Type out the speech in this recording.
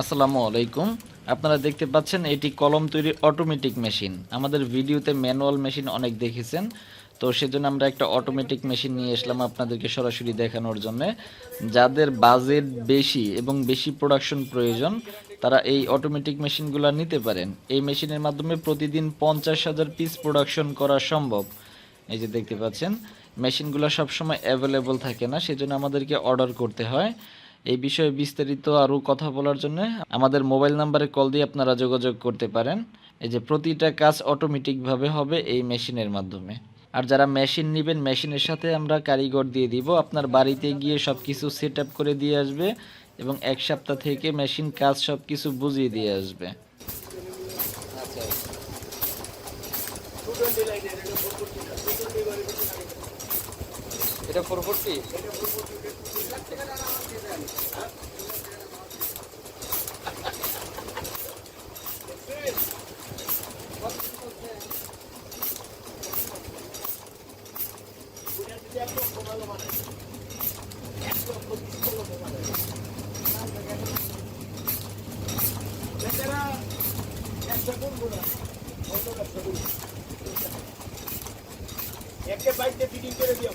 আসসালামু আলাইকুম। আপনারা দেখতে পাচ্ছেন এটি কলম তৈরির অটোমেটিক মেশিন। আমাদের ভিডিওতে ম্যানুয়াল মেশিন অনেক দেখেছেন, তো সেজন্য আমরা একটা অটোমেটিক মেশিন নিয়ে আসলাম আপনাদেরকে সরাসরি দেখানোর জন্য। যাদের বাজেট বেশি এবং বেশি প্রোডাকশন প্রয়োজন তারা এই অটোমেটিক মেশিনগুলো নিতে পারেন। এই মেশিনের মাধ্যমে প্রতিদিন 50,000 পিস প্রোডাকশন করা সম্ভব। এই যে দেখতে পাচ্ছেন মেশিনগুলো সবসময় অ্যাভেলেবল থাকে না, সেজন্য আমাদেরকে অর্ডার করতে হয়। এই বিষয়ে বিস্তারিত আরও কথা বলার জন্য আমাদের মোবাইল নাম্বারে কল দিয়ে আপনারা যোগাযোগ করতে পারেন। এই যে প্রতিটা কাজ অটোমেটিকভাবে হবে এই মেশিনের মাধ্যমে। আর যারা মেশিন নেবেন মেশিনের সাথে আমরা কারিগর দিয়ে দিব, আপনার বাড়িতে গিয়ে সব কিছু সেট আপ করে দিয়ে আসবে এবং 1 সপ্তাহ থেকে মেশিন কাজ সব কিছু বুঝিয়ে দিয়ে আসবে। এটা 440 একটা বাইকতে ফিটিং করে দিও।